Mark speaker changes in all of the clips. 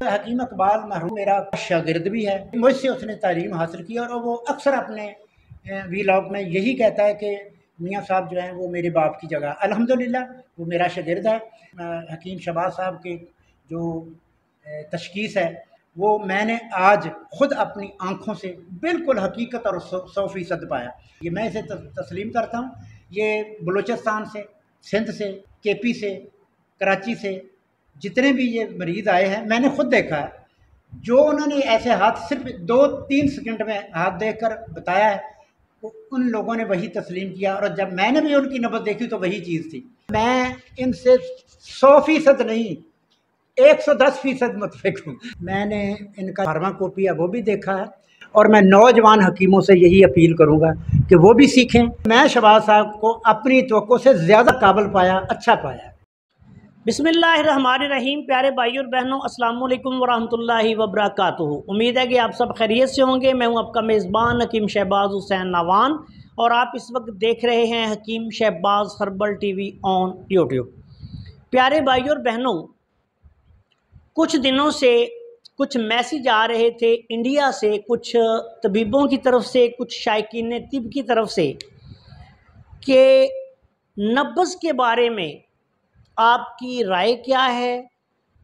Speaker 1: حکیم اقبال مرحوم میرا شاگرد بھی ہے، مجھ سے اس نے تعلیم حاصل کی اور وہ اکثر اپنے ویلاگ میں یہی کہتا ہے کہ میاں صاحب جو ہیں وہ میرے باپ کی جگہ، الحمدللہ وہ میرا شاگرد ہے۔ حکیم شہباز صاحب کے جو تشخیص ہے وہ میں نے آج خود اپنی آنکھوں سے بالکل حقیقت اور 100% پایا۔ یہ میں اسے تسلیم کرتا ہوں۔ یہ بلوچستان سے، سندھ سے، کے پی سے، کراچی سے جتنے بھی یہ مریض آئے ہیں میں نے خود دیکھا ہے، جو انہوں نے ایسے ہاتھ صرف 2-3 سیکنڈ میں ہاتھ دیکھ کر بتایا ہے، ان لوگوں نے وہی تسلیم کیا، اور جب میں نے بھی ان کی نبض دیکھی تو وہی چیز تھی۔ میں ان سے 100% نہیں 110% متفق ہوں۔ میں نے ان کا فارما کاپی ہے وہ بھی دیکھا ہے، اور میں نوجوان حکیموں سے یہی اپیل کروں گا کہ وہ بھی سیکھیں۔ میں شہباز صاحب کو اپنی توقع سے زیادہ قابل پایا، اچھا پایا۔
Speaker 2: بسم اللہ الرحمن الرحیم۔ پیارے بھائی اور بہنوں، السلام علیکم ورحمۃ اللہ وبرکاتہ۔ امید ہے کہ آپ سب خیریت سے ہوں گے۔ میں ہوں آپ کا میزبان حکیم شہباز حسین ناوان، اور آپ اس وقت دیکھ رہے ہیں Hakeem Shahbaz herbal TV on آن یوٹیوب۔ پیارے بھائی اور بہنوں، کچھ دنوں سے کچھ میسیج آ رہے تھے انڈیا سے، کچھ طبیبوں کی طرف سے، کچھ شائقین طب کی طرف سے، کہ نبض کے بارے میں آپ کی رائے کیا ہے،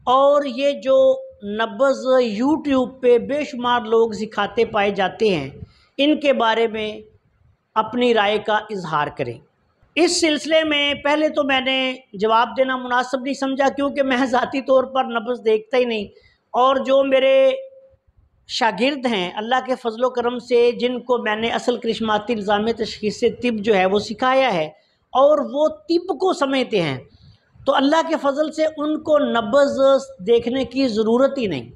Speaker 2: اور یہ جو نبض یوٹیوب پہ بے شمار لوگ سکھاتے پائے جاتے ہیں، ان کے بارے میں اپنی رائے کا اظہار کریں۔ اس سلسلے میں پہلے تو میں نے جواب دینا مناسب نہیں سمجھا، کیونکہ میں ذاتی طور پر نبض دیکھتا ہی نہیں، اور جو میرے شاگرد ہیں اللہ کے فضل و کرم سے، جن کو میں نے اصل کرشماتی نظام تشخیص طب جو ہے وہ سکھایا ہے، اور وہ طب کو سمجھتے ہیں، تو اللہ کے فضل سے ان کو نبض دیکھنے کی ضرورت ہی نہیں۔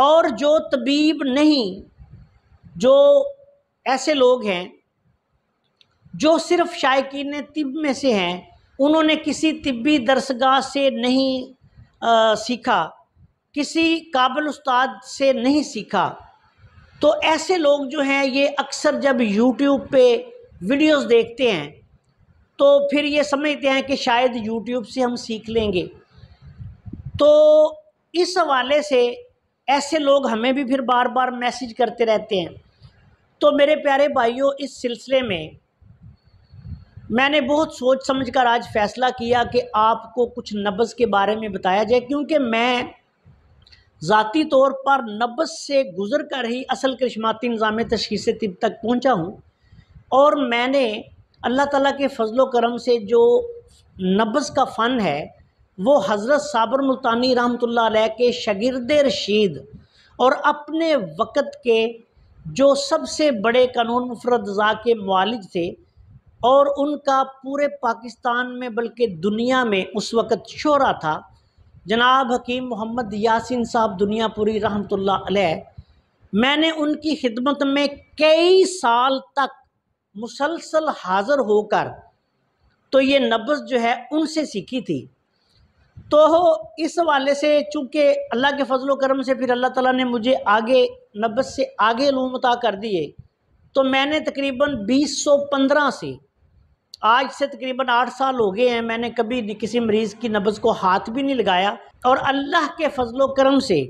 Speaker 2: اور جو طبیب نہیں، جو ایسے لوگ ہیں جو صرف شائقین طب میں سے ہیں، انہوں نے کسی طبی درسگاہ سے نہیں سیکھا، کسی قابل استاد سے نہیں سیکھا، تو ایسے لوگ جو ہیں یہ اکثر جب یوٹیوب پہ ویڈیوز دیکھتے ہیں تو پھر یہ سمجھتے ہیں کہ شاید یوٹیوب سے ہم سیکھ لیں گے۔ تو اس حوالے سے ایسے لوگ ہمیں بھی پھر بار بار میسیج کرتے رہتے ہیں۔ تو میرے پیارے بھائیوں، اس سلسلے میں نے بہت سوچ سمجھ کر آج فیصلہ کیا کہ آپ کو کچھ نبض کے بارے میں بتایا جائے، کیونکہ میں ذاتی طور پر نبض سے گزر کر ہی اصل کرشماتی نظام تشخیص طب تک پہنچا ہوں، اور میں نے اللہ تعالیٰ کے فضل و کرم سے جو نبض کا فن ہے وہ حضرت صابر ملتانی رحمۃ اللہ علیہ کے شاگرد رشید، اور اپنے وقت کے جو سب سے بڑے قانون مفرد رضا کے معالج تھے، اور ان کا پورے پاکستان میں بلکہ دنیا میں اس وقت شہرہ تھا، جناب حکیم محمد یاسین صاحب دنیا پوری رحمۃ اللہ علیہ۔ میں نے ان کی خدمت میں کئی سال تک مسلسل حاضر ہو کر تو یہ نبض جو ہے ان سے سیکھی تھی۔ تو اس حوالے سے چونکہ اللہ کے فضل و کرم سے پھر اللہ تعالیٰ نے مجھے آگے نبض سے آگے علوم عطا کر دیے، تو میں نے تقریباً 2015 سے آج سے تقریباً 8 سال ہو گئے ہیں، میں نے کبھی کسی مریض کی نبض کو ہاتھ بھی نہیں لگایا، اور اللہ کے فضل و کرم سے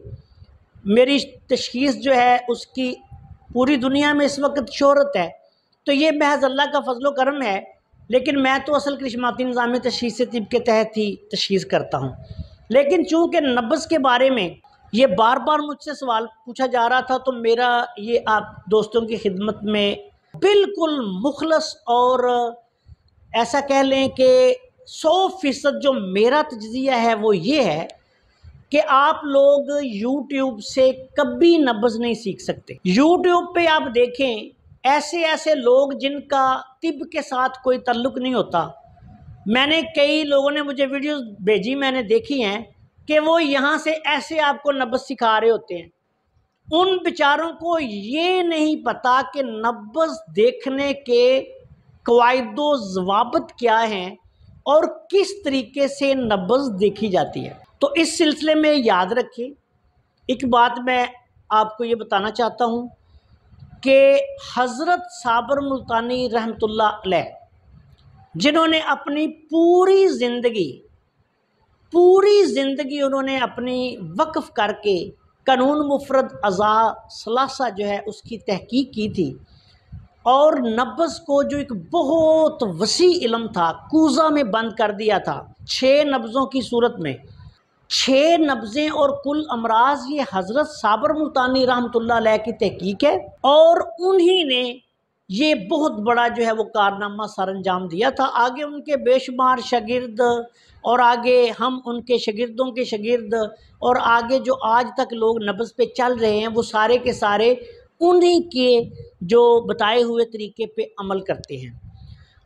Speaker 2: میری تشخیص جو ہے اس کی پوری دنیا میں اس وقت شہرت ہے۔ تو یہ محض اللہ کا فضل و کرم ہے، لیکن میں تو اصل کرشماتی نظام تشخیص طب کے تحت ہی تشخیص کرتا ہوں۔ لیکن چونکہ نبض کے بارے میں یہ بار بار مجھ سے سوال پوچھا جا رہا تھا، تو میرا یہ آپ دوستوں کی خدمت میں بالکل مخلص اور ایسا کہہ لیں کہ 100% جو میرا تجزیہ ہے وہ یہ ہے کہ آپ لوگ یوٹیوب سے کبھی نبض نہیں سیکھ سکتے۔ یوٹیوب پہ آپ دیکھیں ایسے لوگ جن کا طب کے ساتھ کوئی تعلق نہیں ہوتا، میں نے کئی لوگوں نے مجھے ویڈیوز بھیجی، میں نے دیکھی ہیں کہ وہ یہاں سے ایسے آپ کو نبض سکھا رہے ہوتے ہیں۔ ان بیچاروں کو یہ نہیں پتا کہ نبض دیکھنے کے قواعد و ضوابط کیا ہیں اور کس طریقے سے نبض دیکھی جاتی ہے۔ تو اس سلسلے میں یاد رکھیں، ایک بات میں آپ کو یہ بتانا چاہتا ہوں کہ حضرت صابر ملتانی رحمۃ اللہ علیہ، جنہوں نے اپنی پوری زندگی انہوں نے اپنی وقف کر کے قانون مفرد اعضاء ثلاثہ جو ہے اس کی تحقیق کی تھی، اور نبض کو جو ایک بہت وسیع علم تھا کوزہ میں بند کر دیا تھا 6 نبضوں کی صورت میں۔ 6 نبضیں اور کل امراض، یہ حضرت صابر ملتانی رحمۃ اللہ علیہ کی تحقیق ہے، اور انہی نے یہ بہت بڑا جو ہے وہ کارنامہ سر انجام دیا تھا۔ آگے ان کے بے شمار شاگرد، اور آگے ہم ان کے شاگردوں کے شاگرد، اور آگے جو آج تک لوگ نبض پہ چل رہے ہیں وہ سارے کے سارے انہی کے جو بتائے ہوئے طریقے پہ عمل کرتے ہیں۔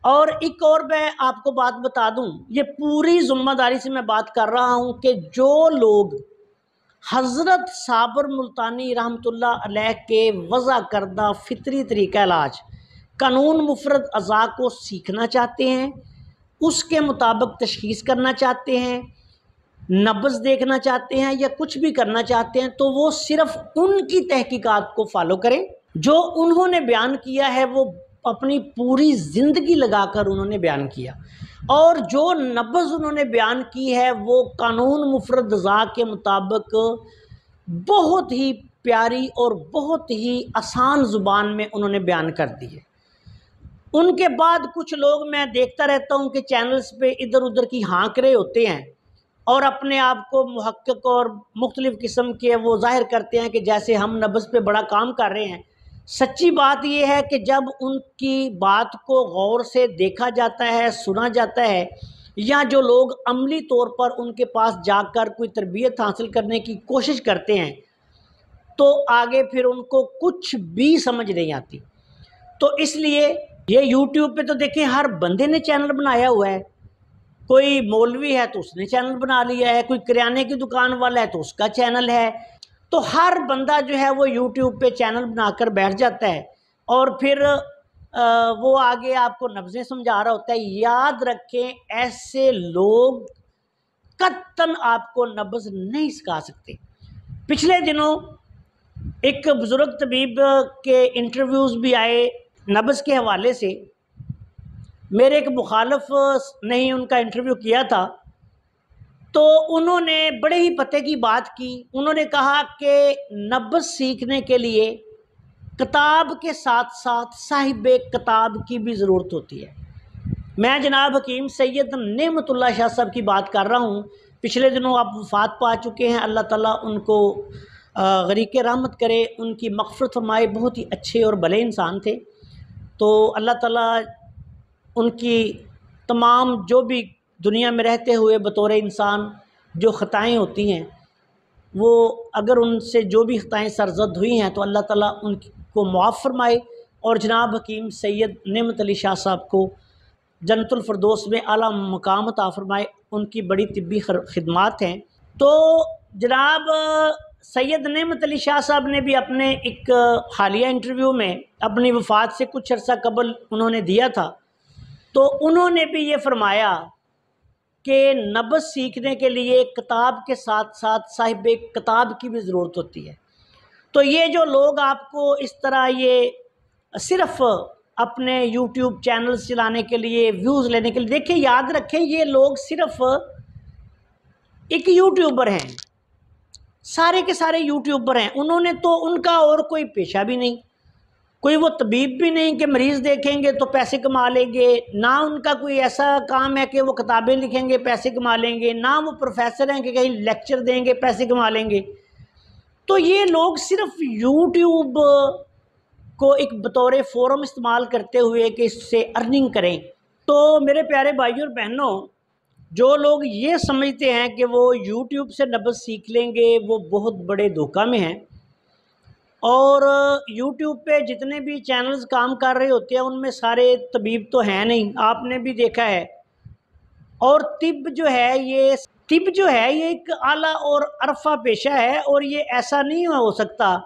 Speaker 2: اور ایک اور میں آپ کو بات بتا دوں، یہ پوری ذمہ داری سے میں بات کر رہا ہوں کہ جو لوگ حضرت صابر ملتانی رحمۃ اللہ علیہ کے وضع کردہ فطری طریقہ علاج قانون مفرد اعضاء کو سیکھنا چاہتے ہیں، اس کے مطابق تشخیص کرنا چاہتے ہیں، نبض دیکھنا چاہتے ہیں یا کچھ بھی کرنا چاہتے ہیں، تو وہ صرف ان کی تحقیقات کو فالو کریں جو انہوں نے بیان کیا ہے، وہ اپنی پوری زندگی لگا کر انہوں نے بیان کیا، اور جو نبض انہوں نے بیان کی ہے وہ قانون مفرد اعضاء کے مطابق بہت ہی پیاری اور بہت ہی آسان زبان میں انہوں نے بیان کر دی ہے۔ ان کے بعد کچھ لوگ میں دیکھتا رہتا ہوں کہ چینلز پہ ادھر ادھر کی ہانک رہے ہوتے ہیں اور اپنے آپ کو محقق اور مختلف قسم کے وہ ظاہر کرتے ہیں کہ جیسے ہم نبض پہ بڑا کام کر رہے ہیں۔ سچی بات یہ ہے کہ جب ان کی بات کو غور سے دیکھا جاتا ہے، سنا جاتا ہے، یا جو لوگ عملی طور پر ان کے پاس جا کر کوئی تربیت حاصل کرنے کی کوشش کرتے ہیں، تو آگے پھر ان کو کچھ بھی سمجھ نہیں آتی۔ تو اس لیے یہ یوٹیوب پہ تو دیکھیں ہر بندے نے چینل بنایا ہوا ہے، کوئی مولوی ہے تو اس نے چینل بنا لیا ہے، کوئی کریانے کی دکان والا ہے تو اس کا چینل ہے، تو ہر بندہ جو ہے وہ یوٹیوب پہ چینل بنا کر بیٹھ جاتا ہے، اور پھر وہ آگے آپ کو نبضیں سمجھا رہا ہوتا ہے۔ یاد رکھیں ایسے لوگ قطعاً آپ کو نبض نہیں سکھا سکتے۔ پچھلے دنوں ایک بزرگ طبیب کے انٹرویوز بھی آئے نبض کے حوالے سے، میرے ایک مخالف نے ہی ان کا انٹرویو کیا تھا، تو انہوں نے بڑے ہی پتے کی بات کی۔ انہوں نے کہا کہ نبض سیکھنے کے لیے کتاب کے ساتھ ساتھ صاحب کتاب کی بھی ضرورت ہوتی ہے۔ میں جناب حکیم سید نعمت اللہ شاہ صاحب کی بات کر رہا ہوں، پچھلے دنوں آپ وفات پا چکے ہیں، اللہ تعالیٰ ان کو غریق رحمت کرے، ان کی مغفرت فرمائے، بہت ہی اچھے اور بھلے انسان تھے۔ تو اللہ تعالیٰ ان کی تمام جو بھی دنیا میں رہتے ہوئے بطور انسان جو خطائیں ہوتی ہیں، وہ اگر ان سے جو بھی خطائیں سرزد ہوئی ہیں تو اللہ تعالیٰ ان کو معاف فرمائے، اور جناب حکیم سید نعمت علی شاہ صاحب کو جنت الفردوس میں اعلیٰ مقام عطا فرمائے، ان کی بڑی طبی خدمات ہیں۔ تو جناب سید نعمت علی شاہ صاحب نے بھی اپنے ایک حالیہ انٹرویو میں اپنی وفات سے کچھ عرصہ قبل انہوں نے دیا تھا، تو انہوں نے بھی یہ فرمایا کہ نبض سیکھنے کے لیے کتاب کے ساتھ ساتھ صاحب کتاب کی بھی ضرورت ہوتی ہے۔ تو یہ جو لوگ آپ کو اس طرح یہ صرف اپنے یوٹیوب چینلز چلانے کے لیے، ویوز لینے کے لیے، دیکھیں یاد رکھیں یہ لوگ صرف ایک یوٹیوبر ہیں، سارے کے سارے یوٹیوبر ہیں، انہوں نے تو ان کا اور کوئی پیشہ بھی نہیں، کوئی وہ طبیب بھی نہیں کہ مریض دیکھیں گے تو پیسے کما لیں گے، نہ ان کا کوئی ایسا کام ہے کہ وہ کتابیں لکھیں گے پیسے کما لیں گے، نہ وہ پروفیسر ہیں کہ کہیں لیکچر دیں گے پیسے کما لیں گے۔ تو یہ لوگ صرف یوٹیوب کو ایک بطور فورم استعمال کرتے ہوئے کہ اس سے ارننگ کریں۔ تو میرے پیارے بھائیوں اور بہنوں، جو لوگ یہ سمجھتے ہیں کہ وہ یوٹیوب سے نبض سیکھ لیں گے وہ بہت بڑے دھوکہ میں ہیں، اور یوٹیوب پہ جتنے بھی چینلز کام کر رہے ہوتے ہیں ان میں سارے طبیب تو ہیں نہیں، آپ نے بھی دیکھا ہے۔ اور طب جو ہے یہ ایک اعلیٰ اور عرفہ پیشہ ہے، اور یہ ایسا نہیں ہو سکتا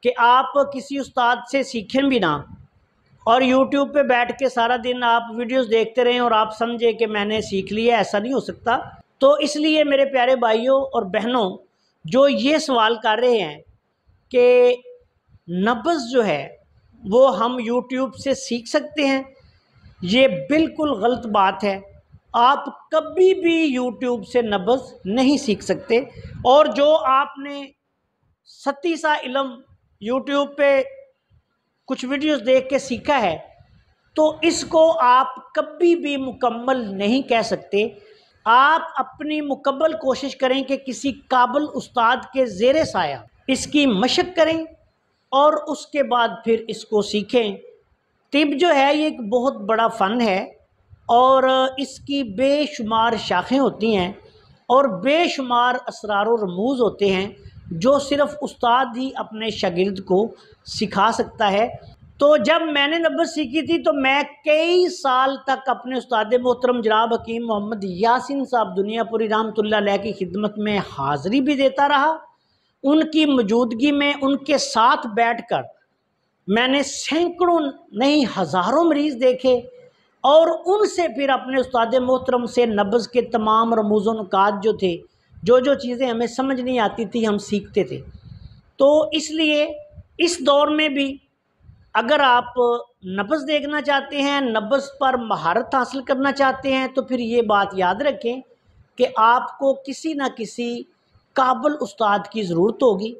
Speaker 2: کہ آپ کسی استاد سے سیکھیں بھی نہ اور یوٹیوب پہ بیٹھ کے سارا دن آپ ویڈیوز دیکھتے رہیں اور آپ سمجھے کہ میں نے سیکھ لیا، ایسا نہیں ہو سکتا۔ تو اس لیے میرے پیارے بھائیوں اور بہنوں، جو یہ سوال کر رہے ہیں کہ نبض جو ہے وہ ہم یوٹیوب سے سیکھ سکتے ہیں، یہ بالکل غلط بات ہے، آپ کبھی بھی یوٹیوب سے نبض نہیں سیکھ سکتے، اور جو آپ نے ستی سا علم یوٹیوب پہ کچھ ویڈیوز دیکھ کے سیکھا ہے تو اس کو آپ کبھی بھی مکمل نہیں کہہ سکتے۔ آپ اپنی مکمل کوشش کریں کہ کسی قابل استاد کے زیر سایہ اس کی مشق کریں اور اس کے بعد پھر اس کو سیکھیں۔ طب جو ہے یہ ایک بہت بڑا فن ہے اور اس کی بے شمار شاخیں ہوتی ہیں اور بے شمار اسرار و رموز ہوتے ہیں جو صرف استاد ہی اپنے شاگرد کو سکھا سکتا ہے۔ تو جب میں نے نبض سیکھی تھی تو میں کئی سال تک اپنے استاد محترم جناب حکیم محمد یاسین صاحب دنیا پوری رحمۃ اللہ علیہ کی خدمت میں حاضری بھی دیتا رہا۔ ان کی موجودگی میں ان کے ساتھ بیٹھ کر میں نے سینکڑوں نہیں ہزاروں مریض دیکھے اور ان سے پھر اپنے استاد محترم سے نبض کے تمام رموز و نکات جو تھے، جو چیزیں ہمیں سمجھ نہیں آتی تھی، ہم سیکھتے تھے۔ تو اس لیے اس دور میں بھی اگر آپ نبض دیکھنا چاہتے ہیں، نبض پر مہارت حاصل کرنا چاہتے ہیں، تو پھر یہ بات یاد رکھیں کہ آپ کو کسی نہ کسی قابل استاد کی ضرورت ہوگی،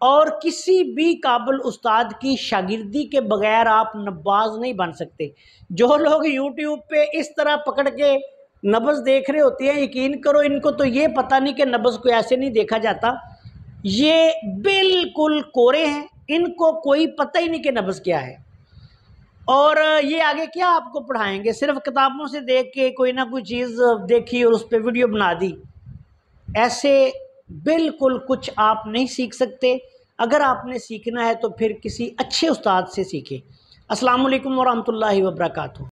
Speaker 2: اور کسی بھی قابل استاد کی شاگردی کے بغیر آپ نباز نہیں بن سکتے۔ جو لوگ یوٹیوب پہ اس طرح پکڑ کے نبض دیکھ رہے ہوتے ہیں، یقین کرو ان کو تو یہ پتہ نہیں کہ نبض کو ایسے نہیں دیکھا جاتا۔ یہ بالکل کورے ہیں، ان کو کوئی پتہ ہی نہیں کہ نبض کیا ہے، اور یہ آگے کیا آپ کو پڑھائیں گے؟ صرف کتابوں سے دیکھ کے کوئی نہ کوئی چیز دیکھی اور اس پہ ویڈیو بنا دی، ایسے بالکل کچھ آپ نہیں سیکھ سکتے۔ اگر آپ نے سیکھنا ہے تو پھر کسی اچھے استاد سے سیکھیں۔ السلام علیکم ورحمۃ اللہ وبرکاتہ۔